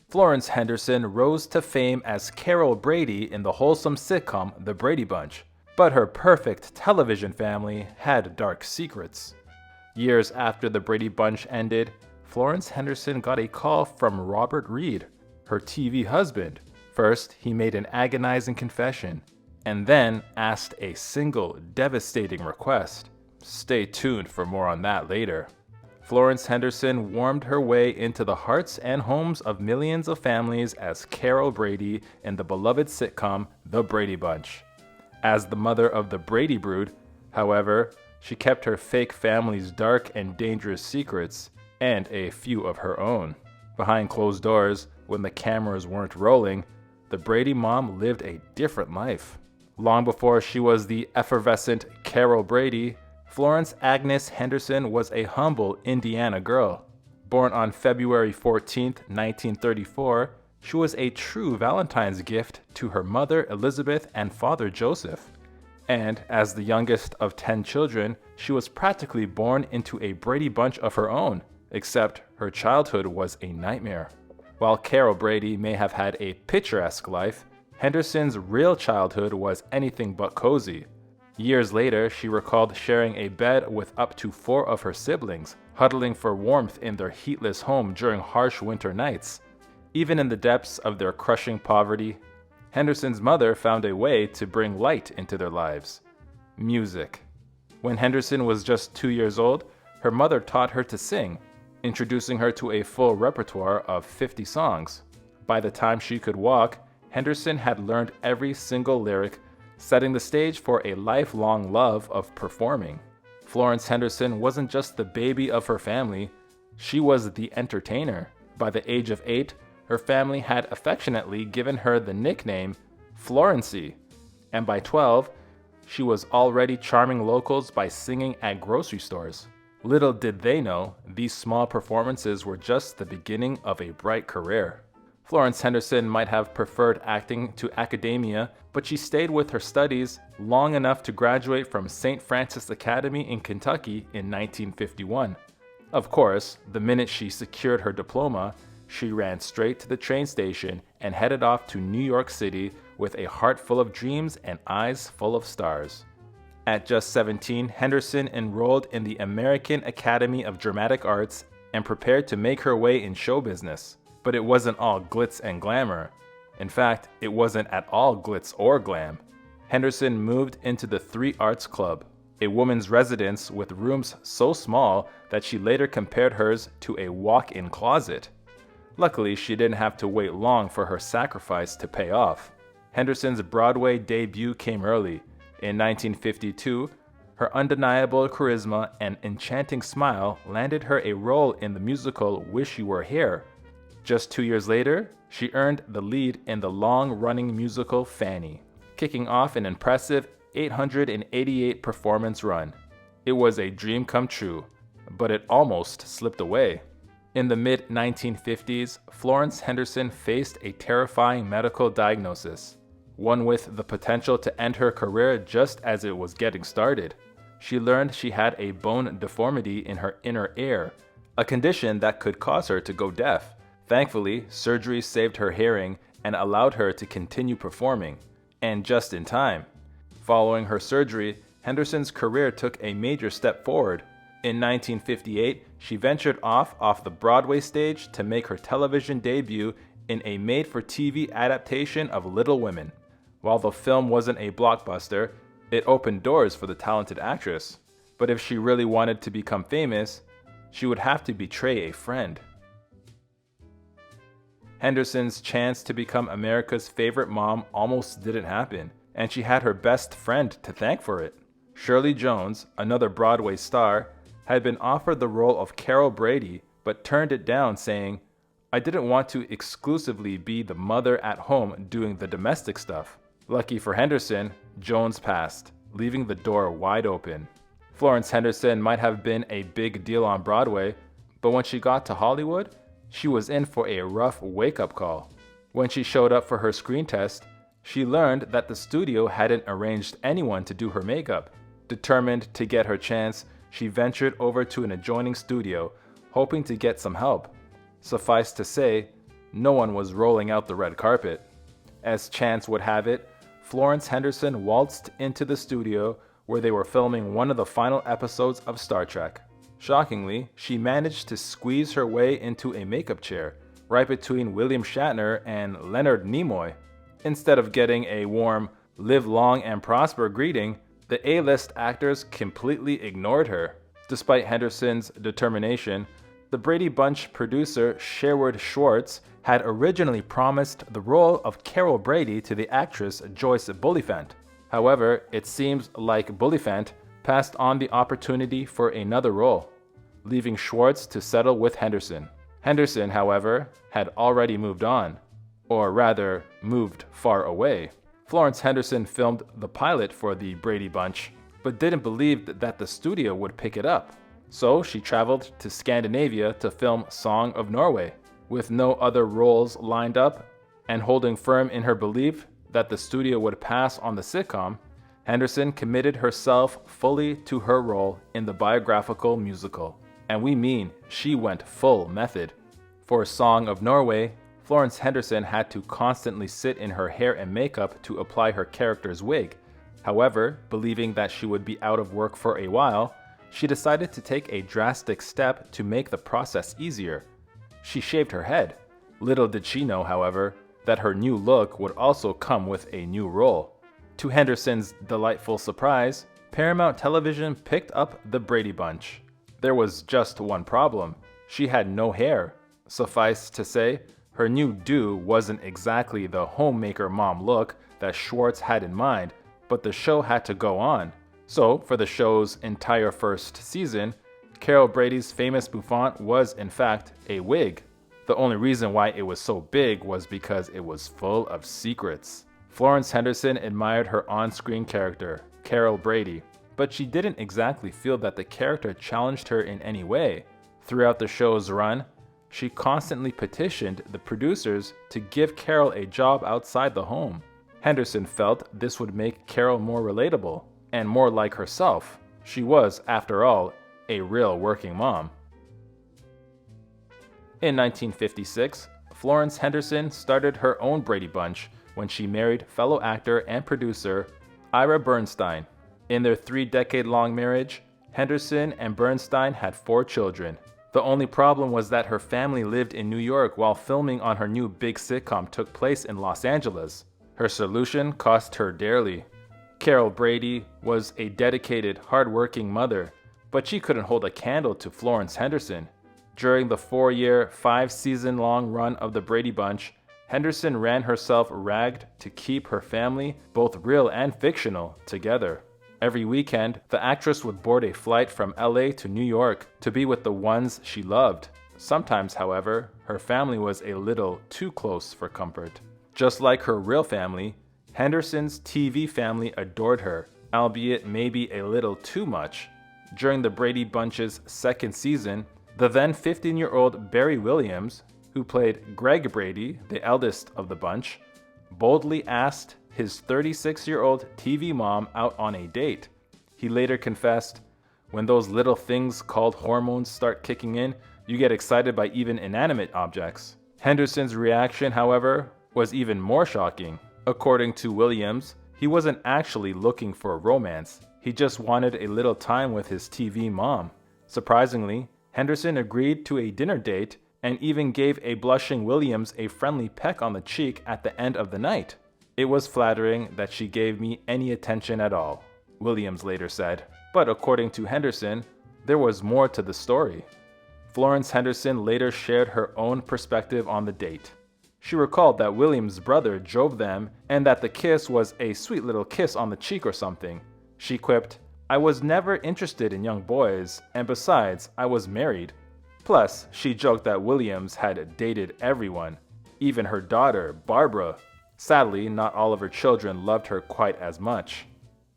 Florence Henderson rose to fame as Carol Brady in the wholesome sitcom The Brady Bunch, but her perfect television family had dark secrets. Years after The Brady Bunch ended, Florence Henderson got a call from Robert Reed, her TV husband. First, he made an agonizing confession, and then asked a single devastating request. Stay tuned for more on that later. Florence Henderson warmed her way into the hearts and homes of millions of families as Carol Brady in the beloved sitcom The Brady Bunch. As the mother of the Brady brood, however, she kept her fake family's dark and dangerous secrets and a few of her own. Behind closed doors, when the cameras weren't rolling, the Brady mom lived a different life. Long before she was the effervescent Carol Brady, Florence Agnes Henderson was a humble Indiana girl. Born on February 14, 1934, she was a true Valentine's gift to her mother Elizabeth and father Joseph. And as the youngest of 10 children, she was practically born into a Brady Bunch of her own, except her childhood was a nightmare. While Carol Brady may have had a picturesque life, Henderson's real childhood was anything but cozy. Years later, she recalled sharing a bed with up to 4 of her siblings, huddling for warmth in their heatless home during harsh winter nights. Even in the depths of their crushing poverty, Henderson's mother found a way to bring light into their lives: music. When Henderson was just 2 years old, her mother taught her to sing, introducing her to a full repertoire of 50 songs. By the time she could walk, Henderson had learned every single lyric, setting the stage for a lifelong love of performing. Florence Henderson wasn't just the baby of her family, she was the entertainer. By the age of 8, her family had affectionately given her the nickname Florency, and by 12, she was already charming locals by singing at grocery stores. Little did they know, these small performances were just the beginning of a bright career. Florence Henderson might have preferred acting to academia, but she stayed with her studies long enough to graduate from St. Francis Academy in Kentucky in 1951. Of course, the minute she secured her diploma, she ran straight to the train station and headed off to New York City with a heart full of dreams and eyes full of stars. At just 17, Henderson enrolled in the American Academy of Dramatic Arts and prepared to make her way in show business. But it wasn't all glitz and glamour. In fact, it wasn't at all glitz or glam. Henderson moved into the 3 Arts Club, a woman's residence with rooms so small that she later compared hers to a walk-in closet. Luckily, she didn't have to wait long for her sacrifice to pay off. Henderson's Broadway debut came early. In 1952, her undeniable charisma and enchanting smile landed her a role in the musical Wish You Were Here. Just 2 years later, she earned the lead in the long-running musical Fanny, kicking off an impressive 888 performance run. It was a dream come true, but it almost slipped away. In the mid-1950s, Florence Henderson faced a terrifying medical diagnosis, one with the potential to end her career just as it was getting started. She learned she had a bone deformity in her inner ear, a condition that could cause her to go deaf. Thankfully, surgery saved her hearing and allowed her to continue performing, and just in time. Following her surgery, Henderson's career took a major step forward. In 1958, she ventured off the Broadway stage to make her television debut in a made-for-TV adaptation of Little Women. While the film wasn't a blockbuster, it opened doors for the talented actress. But if she really wanted to become famous, she would have to betray a friend. Henderson's chance to become America's favorite mom almost didn't happen, and she had her best friend to thank for it. Shirley Jones, another Broadway star, had been offered the role of Carol Brady, but turned it down, saying, "I didn't want to exclusively be the mother at home doing the domestic stuff." Lucky for Henderson, Jones passed, leaving the door wide open. Florence Henderson might have been a big deal on Broadway, but when she got to Hollywood, she was in for a rough wake-up call. When she showed up for her screen test, she learned that the studio hadn't arranged anyone to do her makeup. Determined to get her chance, she ventured over to an adjoining studio, hoping to get some help. Suffice to say, no one was rolling out the red carpet. As chance would have it, Florence Henderson waltzed into the studio where they were filming one of the final episodes of Star Trek. Shockingly, she managed to squeeze her way into a makeup chair, right between William Shatner and Leonard Nimoy. Instead of getting a warm, live long and prosper greeting, the A-list actors completely ignored her. Despite Henderson's determination, the Brady Bunch producer Sherwood Schwartz had originally promised the role of Carol Brady to the actress Joyce Bulifant. However, it seems like Bulifant passed on the opportunity for another role, leaving Schwartz to settle with Henderson. Henderson, however, had already moved on, or rather, moved far away. Florence Henderson filmed the pilot for the Brady Bunch, but didn't believe that the studio would pick it up. So she traveled to Scandinavia to film Song of Norway. With no other roles lined up, and holding firm in her belief that the studio would pass on the sitcom, Henderson committed herself fully to her role in the biographical musical. And we mean she went full method. For Song of Norway, Florence Henderson had to constantly sit in her hair and makeup to apply her character's wig. However, believing that she would be out of work for a while, she decided to take a drastic step to make the process easier. She shaved her head. Little did she know, however, that her new look would also come with a new role. To Henderson's delightful surprise, Paramount Television picked up the Brady Bunch. There was just one problem. She had no hair. Suffice to say, her new do wasn't exactly the homemaker mom look that Schwartz had in mind, but the show had to go on. So, for the show's entire first season, Carol Brady's famous bouffant was, in fact, a wig. The only reason why it was so big was because it was full of secrets. Florence Henderson admired her on-screen character, Carol Brady, but she didn't exactly feel that the character challenged her in any way. Throughout the show's run, she constantly petitioned the producers to give Carol a job outside the home. Henderson felt this would make Carol more relatable and more like herself. She was, after all, a real working mom. In 1956, Florence Henderson started her own Brady Bunch when she married fellow actor and producer Ira Bernstein. In their 3-decade-long marriage, Henderson and Bernstein had 4 children. The only problem was that her family lived in New York while filming on her new big sitcom took place in Los Angeles. Her solution cost her dearly. Carol Brady was a dedicated, hard-working mother, but she couldn't hold a candle to Florence Henderson. During the 4-year, 5-season-long run of the Brady Bunch, Henderson ran herself ragged to keep her family, both real and fictional, together. Every weekend, the actress would board a flight from LA to New York to be with the ones she loved. Sometimes, however, her family was a little too close for comfort. Just like her real family, Henderson's TV family adored her, albeit maybe a little too much. During the Brady Bunch's 2nd season, the then 15-year-old Barry Williams, who played Greg Brady, the eldest of the bunch, boldly asked his 36-year-old TV mom out on a date. He later confessed, "When those little things called hormones start kicking in, you get excited by even inanimate objects." Henderson's reaction, however, was even more shocking. According to Williams, he wasn't actually looking for romance. He just wanted a little time with his TV mom. Surprisingly, Henderson agreed to a dinner date and even gave a blushing Williams a friendly peck on the cheek at the end of the night. "It was flattering that she gave me any attention at all," Williams later said. But according to Henderson, there was more to the story. Florence Henderson later shared her own perspective on the date. She recalled that Williams' brother drove them and that the kiss was a sweet little kiss on the cheek or something. She quipped, "I was never interested in young boys, and besides, I was married." Plus, she joked that Williams had dated everyone, even her daughter, Barbara. Sadly, not all of her children loved her quite as much.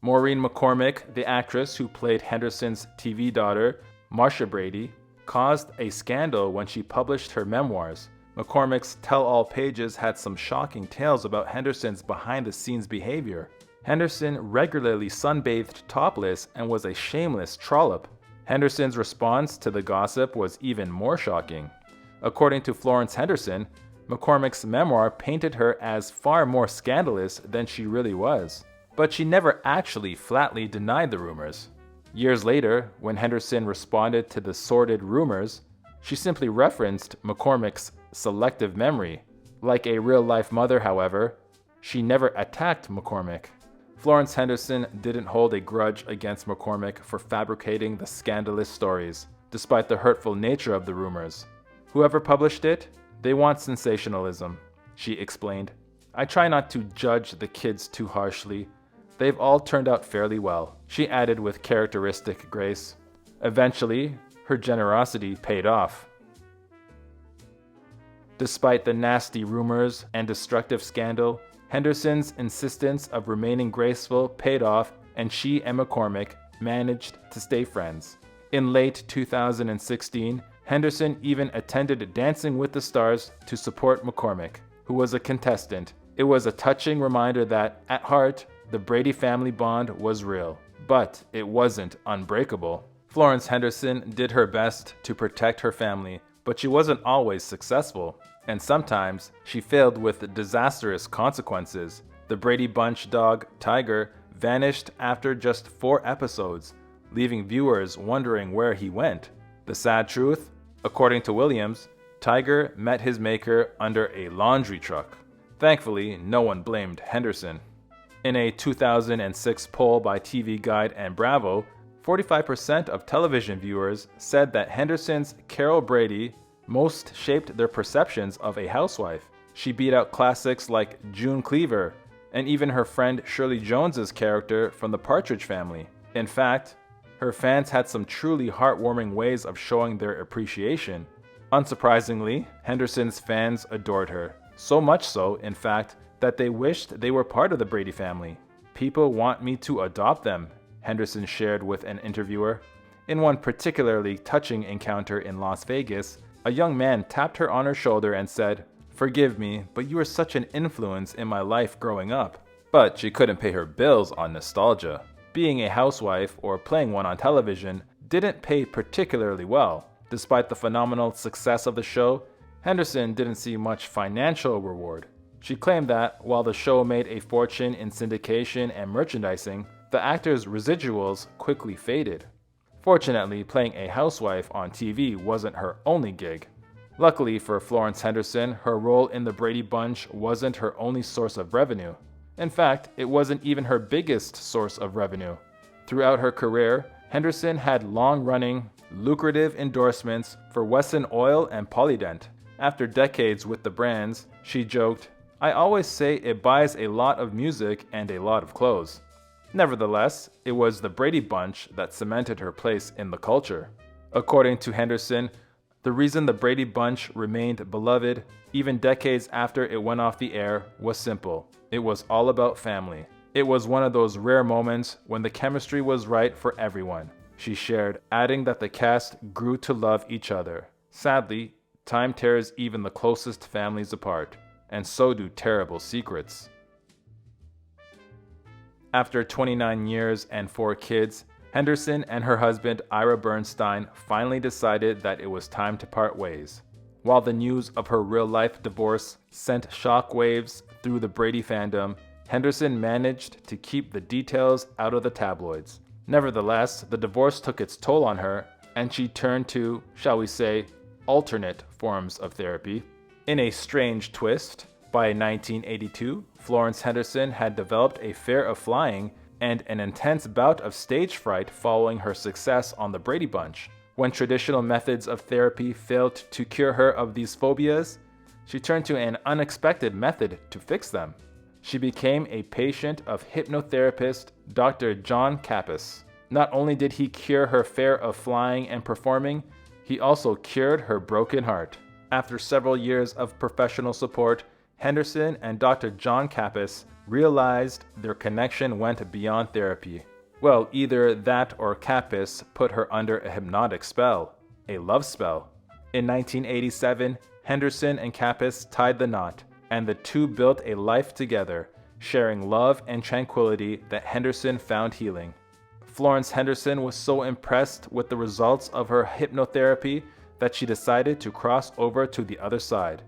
Maureen McCormick, the actress who played Henderson's TV daughter, Marcia Brady, caused a scandal when she published her memoirs. McCormick's tell-all pages had some shocking tales about Henderson's behind-the-scenes behavior. Henderson regularly sunbathed topless and was a shameless trollop. Henderson's response to the gossip was even more shocking. According to Florence Henderson, McCormick's memoir painted her as far more scandalous than she really was, but she never actually flatly denied the rumors. Years later, when Henderson responded to the sordid rumors, she simply referenced McCormick's selective memory. Like a real-life mother, however, she never attacked McCormick. Florence Henderson didn't hold a grudge against McCormick for fabricating the scandalous stories, despite the hurtful nature of the rumors. Whoever published it, they want sensationalism, she explained. I try not to judge the kids too harshly. They've all turned out fairly well, she added with characteristic grace. Eventually, her generosity paid off. Despite the nasty rumors and destructive scandal, Henderson's insistence of remaining graceful paid off, and she and McCormick managed to stay friends. In late 2016, Henderson even attended Dancing with the Stars to support McCormick, who was a contestant. It was a touching reminder that, at heart, the Brady family bond was real, but it wasn't unbreakable. Florence Henderson did her best to protect her family, but she wasn't always successful, and sometimes she failed with disastrous consequences. The Brady Bunch dog, Tiger, vanished after just 4 episodes, leaving viewers wondering where he went. The sad truth? According to Williams, Tiger met his maker under a laundry truck. Thankfully, no one blamed Henderson. In a 2006 poll by TV Guide and Bravo, 45% of television viewers said that Henderson's Carol Brady most shaped their perceptions of a housewife. She beat out classics like June Cleaver, and even her friend Shirley Jones's character from the Partridge Family. In fact, her fans had some truly heartwarming ways of showing their appreciation. Unsurprisingly, Henderson's fans adored her. So much so, in fact, that they wished they were part of the Brady family. People want me to adopt them, Henderson shared with an interviewer. In one particularly touching encounter in Las Vegas, a young man tapped her on her shoulder and said, "Forgive me, but you were such an influence in my life growing up." But she couldn't pay her bills on nostalgia. Being a housewife or playing one on television didn't pay particularly well. Despite the phenomenal success of the show, Henderson didn't see much financial reward. She claimed that while the show made a fortune in syndication and merchandising, the actors' residuals quickly faded. Fortunately, playing a housewife on TV wasn't her only gig. Luckily for Florence Henderson, her role in the Brady Bunch wasn't her only source of revenue. In fact, it wasn't even her biggest source of revenue. Throughout her career, Henderson had long-running, lucrative endorsements for Wesson Oil and Polydent. After decades with the brands, she joked, "I always say it buys a lot of music and a lot of clothes." Nevertheless, it was the Brady Bunch that cemented her place in the culture. According to Henderson, the reason the Brady Bunch remained beloved even decades after it went off the air was simple. It was all about family. It was one of those rare moments when the chemistry was right for everyone, she shared, adding that the cast grew to love each other. Sadly, time tears even the closest families apart, and so do terrible secrets. After 29 years and 4 kids, Henderson and her husband Ira Bernstein finally decided that it was time to part ways. While the news of her real-life divorce sent shockwaves through the Brady fandom, Henderson managed to keep the details out of the tabloids. Nevertheless, the divorce took its toll on her, and she turned to, shall we say, alternate forms of therapy. In a strange twist, by 1982, Florence Henderson had developed a fear of flying and an intense bout of stage fright following her success on the Brady Bunch. When traditional methods of therapy failed to cure her of these phobias, she turned to an unexpected method to fix them. She became a patient of hypnotherapist Dr. John Kappas. Not only did he cure her fear of flying and performing, he also cured her broken heart. After several years of professional support, Henderson and Dr. John Kappas realized their connection went beyond therapy. Well, either that or Kappas put her under a hypnotic spell, a love spell. In 1987, Henderson and Kappas tied the knot, and the two built a life together, sharing love and tranquility that Henderson found healing. Florence Henderson was so impressed with the results of her hypnotherapy that she decided to cross over to the other side.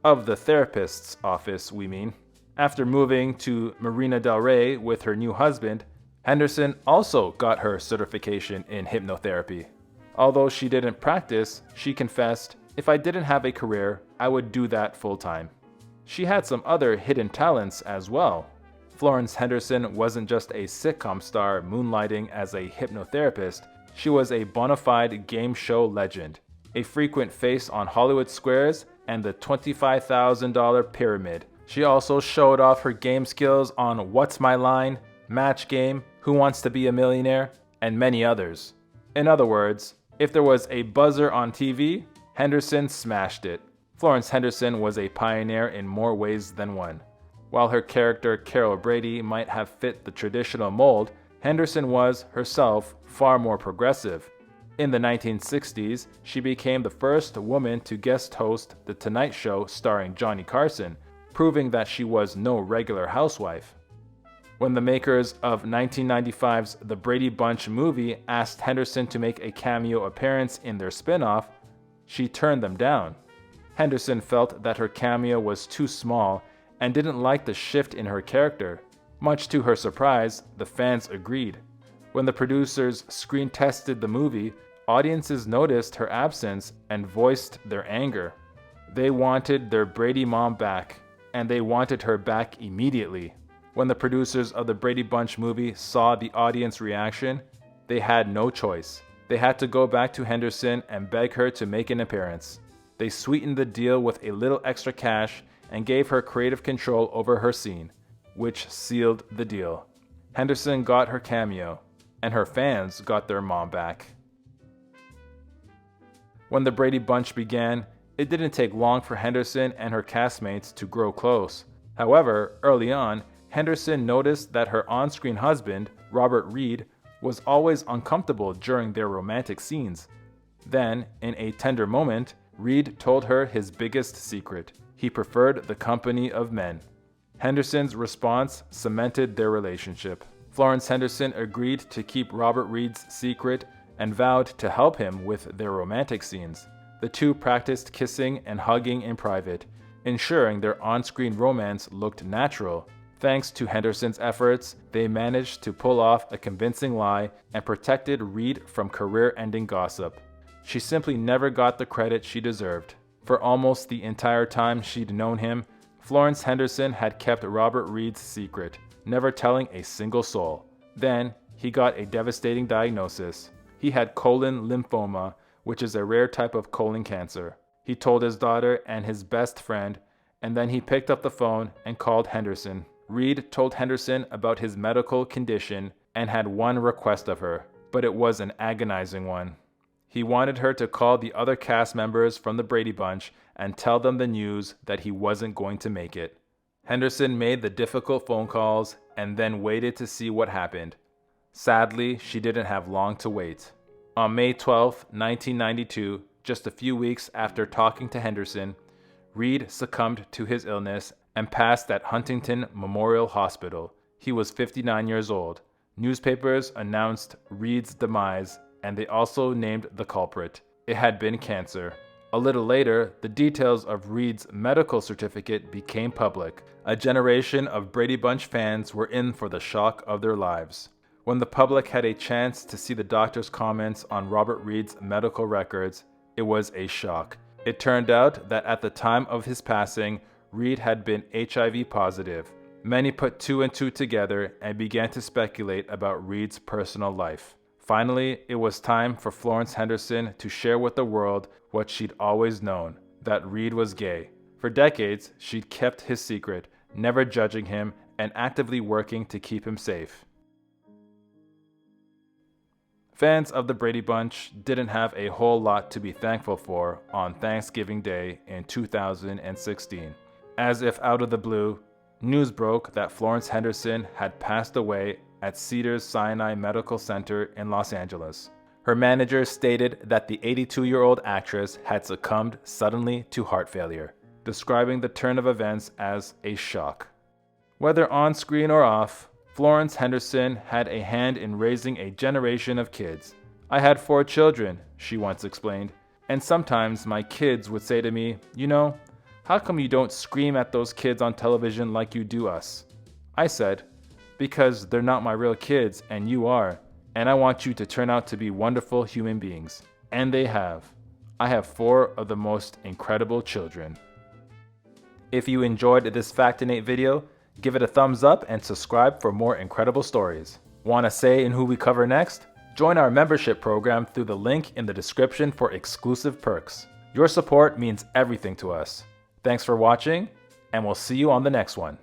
Of the therapist's office, we mean. After moving to Marina del Rey with her new husband, Henderson also got her certification in hypnotherapy. Although she didn't practice, she confessed, "If I didn't have a career, I would do that full time." She had some other hidden talents as well. Florence Henderson wasn't just a sitcom star moonlighting as a hypnotherapist, she was a bona fide game show legend, a frequent face on Hollywood Squares and the $25,000 Pyramid. She also showed off her game skills on What's My Line, Match Game, Who Wants to Be a Millionaire, and many others. In other words, if there was a buzzer on TV, Henderson smashed it. Florence Henderson was a pioneer in more ways than one. While her character Carol Brady might have fit the traditional mold, Henderson was, herself, far more progressive. In the 1960s, she became the first woman to guest host The Tonight Show starring Johnny Carson, proving that she was no regular housewife. When the makers of 1995's The Brady Bunch movie asked Henderson to make a cameo appearance in their spin-off, she turned them down. Henderson felt that her cameo was too small and didn't like the shift in her character. Much to her surprise, the fans agreed. When the producers screen tested the movie, audiences noticed her absence and voiced their anger. They wanted their Brady mom back, and they wanted her back immediately. When the producers of the Brady Bunch movie saw the audience reaction, they had no choice. They had to go back to Henderson and beg her to make an appearance. They sweetened the deal with a little extra cash and gave her creative control over her scene, which sealed the deal. Henderson got her cameo, and her fans got their mom back. When the Brady Bunch began, it didn't take long for Henderson and her castmates to grow close. However, early on, Henderson noticed that her on-screen husband, Robert Reed, was always uncomfortable during their romantic scenes. Then, in a tender moment, Reed told her his biggest secret. He preferred the company of men. Henderson's response cemented their relationship. Florence Henderson agreed to keep Robert Reed's secret and vowed to help him with their romantic scenes. The two practiced kissing and hugging in private, ensuring their on-screen romance looked natural. Thanks to Henderson's efforts, they managed to pull off a convincing lie and protected Reed from career-ending gossip. She simply never got the credit she deserved. For almost the entire time she'd known him, Florence Henderson had kept Robert Reed's secret, never telling a single soul. Then, he got a devastating diagnosis. He had colon lymphoma, which is a rare type of colon cancer. He told his daughter and his best friend, and then he picked up the phone and called Henderson. Reed told Henderson about his medical condition and had one request of her, but it was an agonizing one. He wanted her to call the other cast members from the Brady Bunch and tell them the news that he wasn't going to make it. Henderson made the difficult phone calls and then waited to see what happened. Sadly, she didn't have long to wait. On May 12, 1992, just a few weeks after talking to Henderson, Reed succumbed to his illness and passed at Huntington Memorial Hospital. He was 59 years old. Newspapers announced Reed's demise, and they also named the culprit. It had been cancer. A little later, the details of Reed's medical certificate became public. A generation of Brady Bunch fans were in for the shock of their lives. When the public had a chance to see the doctor's comments on Robert Reed's medical records, it was a shock. It turned out that at the time of his passing, Reed had been HIV positive. Many put two and two together and began to speculate about Reed's personal life. Finally, it was time for Florence Henderson to share with the world what she'd always known, that Reed was gay. For decades, she'd kept his secret, never judging him and actively working to keep him safe. Fans of the Brady Bunch didn't have a whole lot to be thankful for on Thanksgiving Day in 2016. As if out of the blue, news broke that Florence Henderson had passed away at Cedars-Sinai Medical Center in Los Angeles. Her manager stated that the 82-year-old actress had succumbed suddenly to heart failure, describing the turn of events as a shock. Whether on screen or off, Florence Henderson had a hand in raising a generation of kids. "I had 4 children," she once explained, "and sometimes my kids would say to me, 'You know, How come you don't scream at those kids on television like you do us? I said, because they're not my real kids and you are, and I want you to turn out to be wonderful human beings. And they have. I have 4 of the most incredible children. If you enjoyed this Factinate video, give it a thumbs up and subscribe for more incredible stories. Want a say in who we cover next? Join our membership program through the link in the description for exclusive perks. Your support means everything to us. Thanks for watching, and we'll see you on the next one.